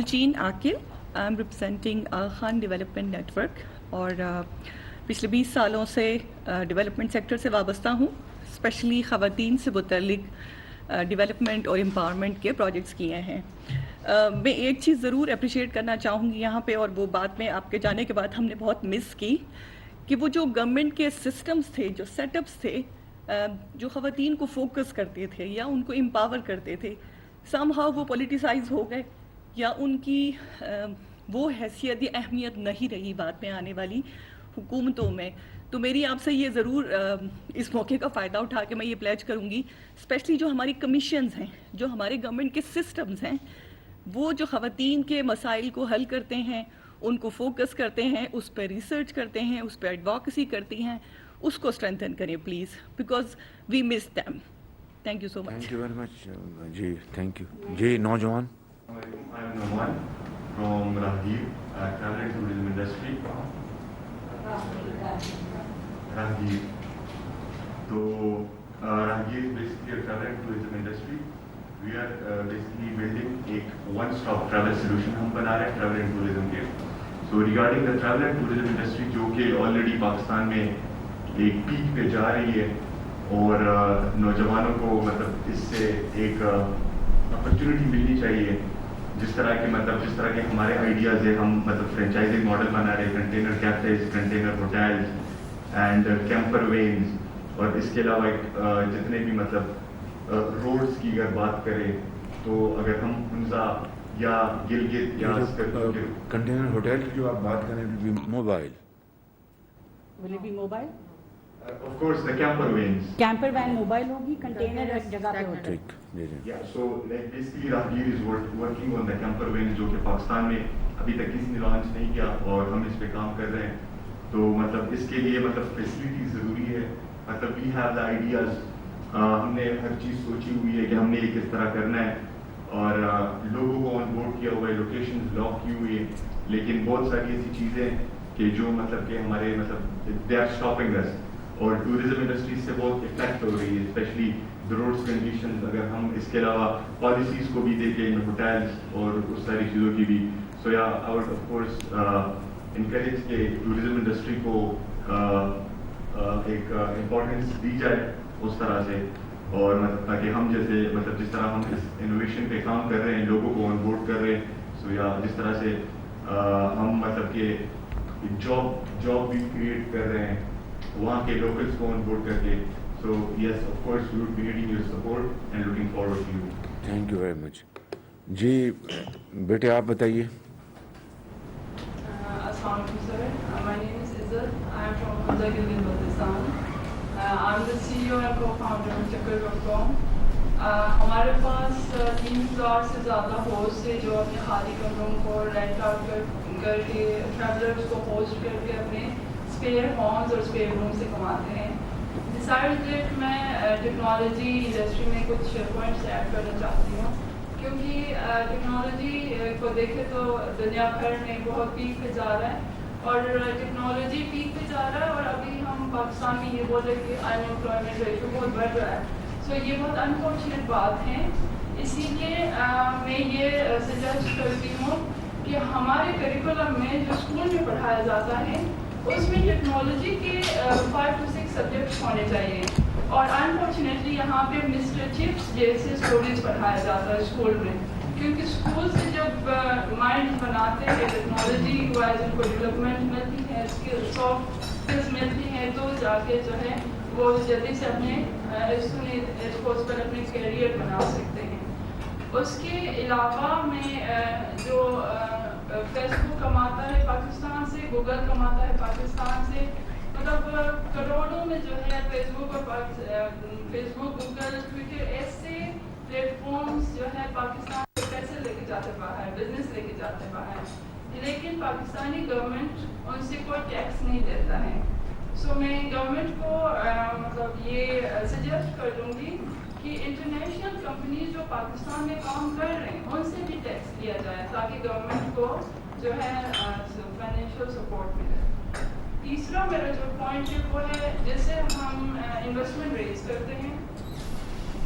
نوچین Aqil. I am representing Khan development network اور پچھلے 20 سالوں سے ڈیولپمنٹ سیکٹر سے وابستہ ہوں. اسپیشلی خواتین سے متعلق ڈیولپمنٹ اور امپاورمنٹ کے پروجیکٹس کیے ہیں. میں ایک چیز ضرور اپریشیٹ کرنا چاہوں گی یہاں پہ, اور وہ بات میں آپ کے جانے کے بعد ہم نے بہت مس کی, کہ وہ جو گورنمنٹ کے سسٹمز تھے, جو سیٹ اپس تھے, جو خواتین کو فوکس کرتے تھے یا ان کو امپاور کرتے تھے, سم ہاؤ وہ پولیٹیسائز ہو گئے یا ان کی وہ حیثیت یا اہمیت نہیں رہی بعد میں آنے والی حکومتوں میں. تو میری آپ سے یہ ضرور اس موقع کا فائدہ اٹھا کے میں یہ پلیج کروں گی, اسپیشلی جو ہماری کمیشنز ہیں, جو ہمارے گورنمنٹ کے سسٹمز ہیں, وہ جو خواتین کے مسائل کو حل کرتے ہیں, ان کو فوکس کرتے ہیں, اس پہ ریسرچ کرتے ہیں, اس پہ ایڈوکیسی کرتی ہیں, اس کو اسٹرینتھن کریں please, because we miss them. Thank you so much. Thank you very much جی, تھینک یو جی. نوجوان from Rahgir, travel and tourism industry. Rahgir. So, Rahgir is basically a travel and tourism industry. We are basically building a one-stop travel solution. ہم بنا رہے ہیں travel and tourism کے. So, regarding the travel and tourism industry, جو کہ already Pakistan میں ایک pack پہ جا رہی ہے, اور نوجوانوں کو مطلب اس سے ایک اپرچونیٹی ملنی چاہیے. جس طرح کے ہمارے آئیڈیاز ہیں, ہم مطلب فرینچائزنگ ماڈل بنا رہے ہیں, container cafes, container hotels and camper veins, اور اس کے علاوہ جتنے بھی مطلب روڈز کی اگر بات کریں تو اگر ہم حنزہ یا گلگت یا کنٹینر ہوٹل کی جو آپ بات کریں mobile Will it be mobile? of course the camper vans. Camper van mobile ہوگی, کنٹینر ایک جگہ پہ ہوتا ہے. ٹھیک جی جی. Yeah, so like basically Rahgir is working on the camper van, جو کہ پاکستان میں ابھی تک کسی نے لانچ نہیں کیا, اور ہم اس پہ کام کر رہے ہیں. تو مطلب اس کے لیے مطلب فیسلٹی ضروری ہے. مطلب وی ہیو دا آئیڈیاز, ہم نے ہر چیز سوچی ہوئی ہے کہ ہم نے یہ کس طرح کرنا ہے, اور لوگوں کو آن بورڈ کیا ہوا ہے, لوکیشن لاک کی ہوئی ہے, لیکن بہت ساری ایسی چیزیں کہ جو مطلب کہ ہمارے مطلب دے آر اسٹاپنگ اس, اور ٹوریزم انڈسٹری سے بہت افیکٹ ہو رہی ہے, اسپیشلی دا روڈس کنڈیشنز. اگر ہم اس کے علاوہ پالیسیز کو بھی دیکھیں, ہوٹلز اور اس ساری چیزوں کی بھی, سو یا I would of course encourage کہ ٹوریزم انڈسٹری کو ایک امپورٹنس دی جائے اس طرح سے, اور مطلب تاکہ ہم جیسے مطلب جس طرح ہم اس انوویشن پہ کام کر رہے ہیں, لوگوں کو آن بورڈ کر رہے ہیں, سو یا جس طرح سے ہم مطلب کہ جاب بھی کریٹ کر رہے ہیں وہاں کے لوکلس کو آن بورڈ کر کے. So yes, of course, we would be needing your support and looking forward to you. Thank you very much. جی بیٹے آپ بتائیے. السلام علیکم سر, my name is Izzat. I am from Hamza Gilgit Baltistan. I am the CEO and co-founder of Chakkar.com. ہمارے پاس 3000 سے زیادہ host ہے جو اپنے خالی کمروں کو رینٹ آؤٹ کر کے ٹریولرز کو ہوسٹ کر کے اپنے اسپیئر ہومز اور اسپیئر روم سے کماتے ہیں. ڈیسائڈ میں ٹیکنالوجی انڈسٹری میں کچھ پوائنٹس ایڈ کرنا چاہتی ہوں, کیونکہ ٹیکنالوجی کو دیکھے تو دنیا بھر میں بہت پیک پہ جا رہا ہے, اور ٹیکنالوجی پیک پہ جا رہا ہے, اور ابھی ہم پاکستان میں یہ بول رہے کہ ان امپلائمنٹ ریشو بہت بڑھ رہا ہے. سو یہ بہت انفارچونیٹ بات ہے. اسی لیے میں یہ سجیسٹ کرتی ہوں کہ ہمارے کریکولم میں جو اسکول میں پڑھایا جاتا ہے اس میں ٹیکنالوجی کے 5 to 6 سبجیکٹس ہونے چاہیے, اور انفارچونیٹلی یہاں پہ مسٹر چپس جیسے اسٹوڈنٹس پڑھایا جاتا ہے اسکول میں, کیونکہ اسکول سے جب مائنڈ بناتے ہیں ٹیکنالوجی وائز ان کو ڈیولپمنٹ ملتی ہے, سافٹ اسکلس ملتی ہیں, تو جا کے جو ہے وہ جلدی سے اپنے اسپورٹس پر اپنے کیریئر بنا سکتے ہیں. اس کے علاوہ میں جو فیس بک کماتا ہے پاکستان سے, گوگل کماتا ہے پاکستان سے, مطلب کروڑوں میں جو ہے فیس بک گوگل ٹویٹر ایسے پلیٹ فارمس جو ہے پاکستان سے پیسے لے کے جاتے باہر, بزنس لے کے جاتے باہر, لیکن پاکستانی گورنمنٹ ان سے کوئی ٹیکس نہیں دیتا ہے. سو میں گورنمنٹ کو مطلب یہ سجیسٹ کر دوں گی کہ انٹرنیشنل کمپنیز جو پاکستان میں کام کر رہے ہیں ان سے بھی ٹیکس لیا جائے, تاکہ گورنمنٹ کو جو ہے فائنینشیل سپورٹ ملے. تیسرا میرا جو پوائنٹ ہے وہ ہے جیسے ہم انویسٹمنٹ ریز کرتے ہیں.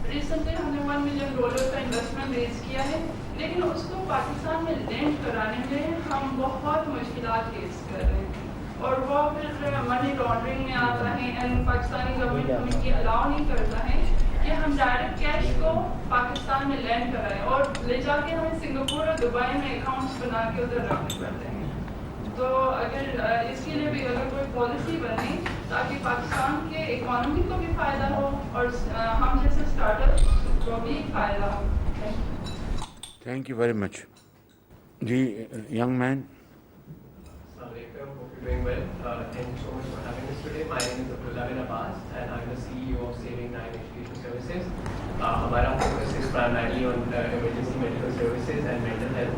ریسنٹلی ہم نے $1 ملین کا انویسٹمنٹ ریز کیا ہے لیکن اس کو پاکستان میں لینڈ کرانے میں ہم بہت مشکلات فیس کر رہے ہیں اور وہ پھر منی لانڈرنگ میں آتا ہے اینڈ پاکستانی گورنمنٹ ہمیں یہ الاؤ نہیں کرتا ہے کہ ہم ڈائریکٹ کیش کو پاکستان میں لینڈ کرائیں اور لے جا کے ہمیں سنگاپور اور دبئی میں اکاؤنٹس بنا کے ادھر رکھنے پڑتے ہیں. تو اگر اس کے لیے بھی اگر کوئی پالیسی بنے تاکہ پاکستان کے اکانومی کو بھی فائدہ ہو اور ہم جیسے اسٹارٹ اپ کو بھی فائدہ ہو. Thank you very much. جی young man. Hope you're doing well. Thank you so much for having us today. My name is Abdullah bin Abbas and I'm the CEO of Saving 9 Education Services. Our focus is primarily on emergency medical services and mental health.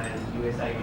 and USID.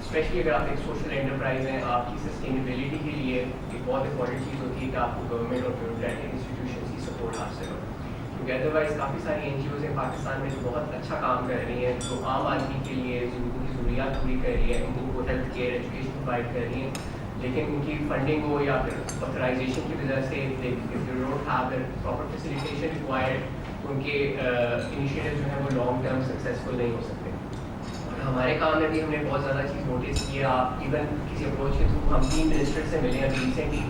Specially اگر آپ ایک social enterprise ہیں, آپ کی sustainability کے لیے ایک بہت امپورٹنٹ چیز ہوتی ہے کہ آپ کو گورنمنٹ اور بیوروکریٹک انسٹیٹیوشنس کی سپورٹ حاصل ہو. کیونکہ ادروائز کافی ساری این جی اوز ہیں پاکستان میں جو بہت اچھا کام کر رہی ہیں, جو عام آدمی کے لیے ان کی ضروریات پوری کر رہی ہیں, ان کو ہیلتھ کیئر ایجوکیشن پرووائڈ کر رہی ہیں, لیکن ان کی فنڈنگ ہو یا پھر آتھرائزیشن کی وجہ سے don't have the proper facilitation required, ان کے انیشیٹو جو ہیں وہ لانگ ٹرم سکسیزفل نہیں ہو سکتے. ہمارے کام میں بھی ہم نے بہت زیادہ چیز نوٹس کی ہے. آپ ایون کسی اپروچ کے تھرو ہم 3 منسٹر سے ملے ہیں. ابھی ریسنٹلی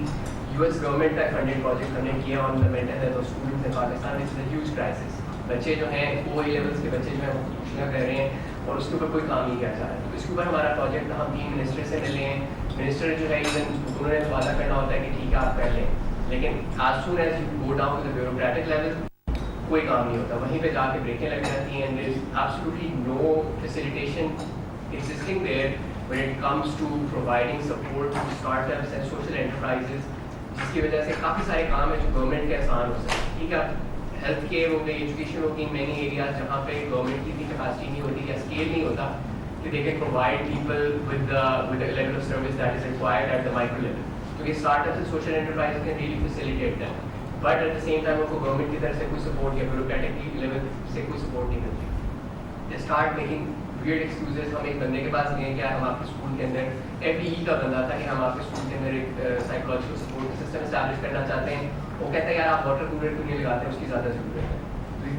یو ایس گورنمنٹ کا فنڈیڈ پروجیکٹ ہم نے کیا on the mental health of students in Pakistan. It's a huge crisis. بچے جو ہیں او لیولس کے بچے جو ہیں وہ خودکشیاں کر رہے ہیں اور اس کے اوپر کوئی کام نہیں کیا جا رہا ہے. تو اس کے اوپر ہمارا پروجیکٹ تھا. ہم 3 منسٹر سے ملے ہیں. منسٹر جو ہے ایون انہوں نے وعدہ کرنا ہوتا ہے کہ ٹھیک ہے آپ کر لیں, لیکن آج soon as you go down to the bureaucratic level کوئی کام نہیں ہوتا. وہیں پہ جا کے بریکیں لگ جاتی ہیں. There is absolutely no facilitation existing there when it comes to providing support to startups and social enterprises, جس کی وجہ سے کافی سارے کام ہیں جو گورنمنٹ کے آسان ہو سکتے ہیں. ٹھیک ہے, ہیلتھ کیئر ہو گئی, ایجوکیشن ہو گئی, مینی ایریاز جہاں پہ گورنمنٹ کی اتنی کیپیسٹی نہیں ہوتی یا اسکیل نہیں ہوتا کہ they can provide people with the level of service that is required at the micro level. کیونکہ start ups and social enterprise can really facilitate that, but at the same time ان کو government کی طرف سے کوئی support یا bureaucratic level سے کوئی سپورٹ نہیں ملتی. They start making weird excuses. ہم ایک بندے کے پاس گئے, کیا ہم آپ کے اسکول کے اندر ایف ای کا بندہ تھا کہ ہم آپ کے اسکول کے اندر ایک سائیکولوجیکل سپورٹ سسٹم اسٹیبلش کرنا چاہتے ہیں. وہ کہتا ہے یار آپ واٹر کولر کیوں نہیں لگاتے, اس کی زیادہ ضرورت ہے.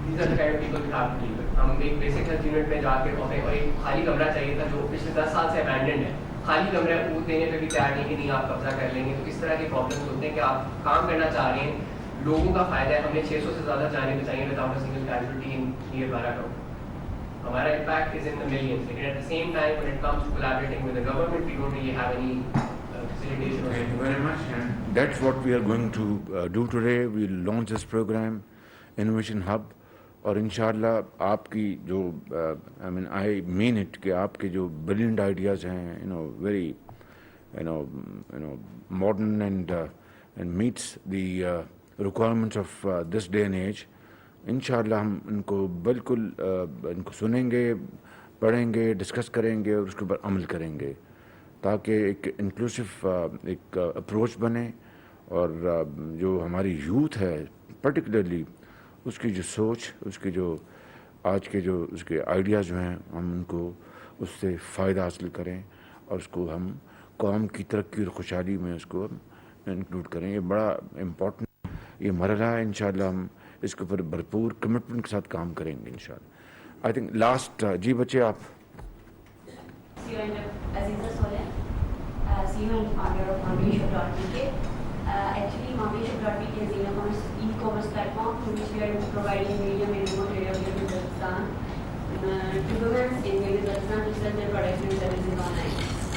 These are the kind of people we have to deal with. ہم ایک بیسک ہیلتھ یونٹ میں جا کے اور ایک خالی کمرہ چاہیے تھا جو پچھلے 10 سال سے ابینڈنڈ ہے. خالی کمرہ وہ دینے پہ بھی تیار نہیں کہ نہیں آپ قبضہ کر لیں گے. تو اس طرح کے پرابلمس ہوتے ہیں کہ آپ کام کرنا چاہ رہے ہیں, لوگوں کا فائدہ ہے. ہم نے 600 سے زیادہ جانیں بچائیں without a single casualty in year 12 کا. ہمارا impact is in the millions. But at the same time, when it comes to collaborating with the government, we don't really have any facilitation. Thank you very much. And that's what we are going to do today. We'll launch this program, Innovation Hub. اور انشاءاللہ آپ کی جو I mean it کہ آپ کے جو brilliant ideas ہیں, very modern and meets the requirements of this day and age. انشاءاللہ ہم ان کو بالکل ان کو سنیں گے, پڑھیں گے, ڈسکس کریں گے اور اس کے اوپر عمل کریں گے تاکہ ایک انکلوسیو ایک اپروچ بنے اور جو ہماری یوتھ ہے پرٹیکولرلی اس کی جو سوچ, اس کی جو آج کے جو اس کے آئیڈیاز جو ہیں ہم ان کو اس سے فائدہ حاصل کریں اور اس کو ہم قوم کی ترقی اور خوشحالی میں اس کو انکلوڈ کریں. یہ بڑا امپورٹنٹ یہ مرحلہ ہے. انشاءاللہ ہم اس کے اوپر بھرپور کمٹمنٹ کے ساتھ کام کریں گے انشاءاللہ. آئی تھنک لاسٹ جی بچے آپ. Actually, Mambishop.pk is an e-commerce platform through which we are providing medium and remote area of Uzbekistan to women in Uzbekistan to sell their products and services online.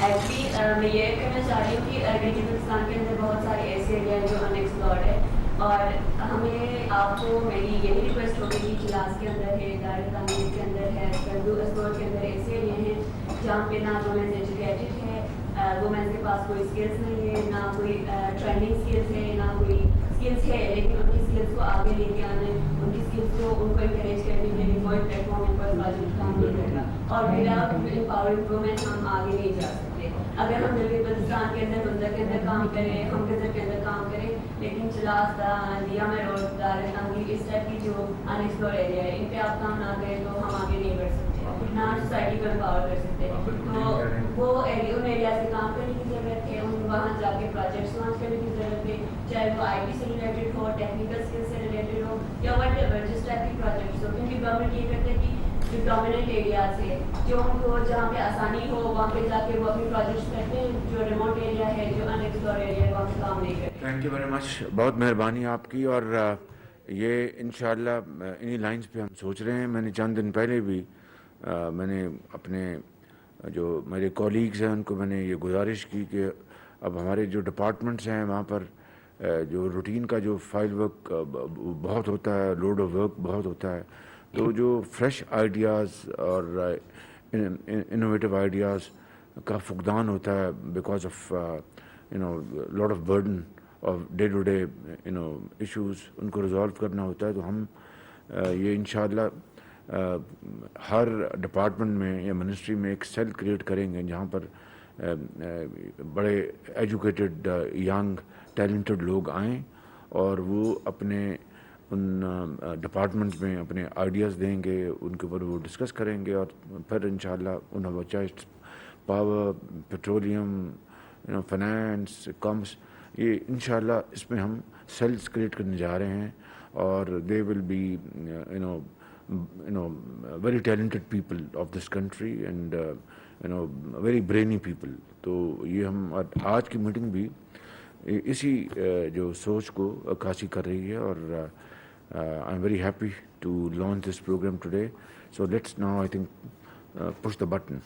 Actually, میں یہ کہنا چاہ رہی ہوں کہ Uzbekistan کے اندر بہت سارے ایسے ایریا ہیں جو انیکسپلورڈ ہے اور ہمیں آپ کو میری یہی ریکویسٹ ہوگی کہ کلاس کے اندر ہے, دار تعمیر کے اندر ہے, کندو اسٹور کے اندر ایسے ایریا ہیں جہاں پہ نہ وومنز ایجوکیٹڈ ہے, وومنس کے پاس کوئی اسکلس نہیں ہے, نہ کوئی ٹریننگ اسکلس ہے, نہ کوئی اسکلس ہے, لیکن ان کی اسکلس کو آگے لے کے آنے, ان کی اسکلس کو ان کو انکریج کرنے کے لیے کوئی پلیٹ فارم ان پر پروجیکٹ کام نہیں کرتا اور وداؤٹ امپاورنگ وومن ہم آگے نہیں جا سکتے. اگر ہم بلوچستان کے اندر بندر کے اندر کام کریں, ہم گزر کے اندر کام کریں, لیکن چلاس دیا میں روڈ دار تنگی اس ٹائپ کی جو انیکسپلور ایریا ہے ان پہ آپ کام نہ کریں تو ہم آگے نہیں بڑھ سکتے. نہ سوسائٹی کو امپاور کر سکتے. تو وہ ان ایریاز میں کام کرنے کی ضرورت ہے, وہاں جا کے پروجیکٹس لانچ کرنے کی ضرورت ہے, چاہے وہ آئی ٹی سے ریلیٹڈ ہو, ٹیکنیکل اسکل سے ریلیٹڈ ہو, یا وٹ ایور جس ٹائپ کی پروجیکٹس ہو. کیونکہ گورنمنٹ یہ کرتے ہیں کہ جو ڈومیننٹ ایریاز ہے, جو ان کو جہاں پہ آسانی ہو وہاں پہ جا کے وہ اپنی پروجیکٹس کرتے ہیں, جو ریموٹ ایریا ہے, جو ان ایکسپلور ایریا ہے, وہاں پہ کام نہیں کرتے. تھینک یو ویری مچ, بہت مہربانی آپ کی. اور یہ انشاءاللہ انہی لائنز پہ ہم سوچ رہے ہیں. میں نے چند دن پہلے بھی میں نے اپنے جو میرے کولیگز ہیں ان کو میں نے یہ گزارش کی کہ اب ہمارے جو ڈپارٹمنٹس ہیں وہاں پر جو روٹین کا جو فائل ورک بہت ہوتا ہے, لوڈ آف ورک بہت ہوتا ہے, تو جو فریش آئیڈیاز اور انوویٹو آئیڈیاز کا فقدان ہوتا ہے because of lot of burden of day to day issues, ان کو ریزالو کرنا ہوتا ہے. تو ہم یہ انشاءاللہ ہر ڈپارٹمنٹ میں یا منسٹری میں ایک سیل کریٹ کریں گے جہاں پر بڑے ایجوکیٹڈ ینگ ٹیلنٹڈ لوگ آئیں اور وہ اپنے ان ڈپارٹمنٹس میں اپنے آئیڈیاز دیں گے, ان کے اوپر وہ ڈسکس کریں گے, اور پھر انشاءاللہ انہیں چاہے پاور, پیٹرولیم, فائنانس, کامرس, یہ انشاءاللہ اس میں ہم سیلز کریٹ کرنے جا رہے ہیں. اور they will be very talented people of this country and very brainy people. تو یہ ہم آج کی میٹنگ بھی اسی جو سوچ کو عکاسی کر رہی ہے. اور I'm very happy to launch this program today. So let's now I think push the button.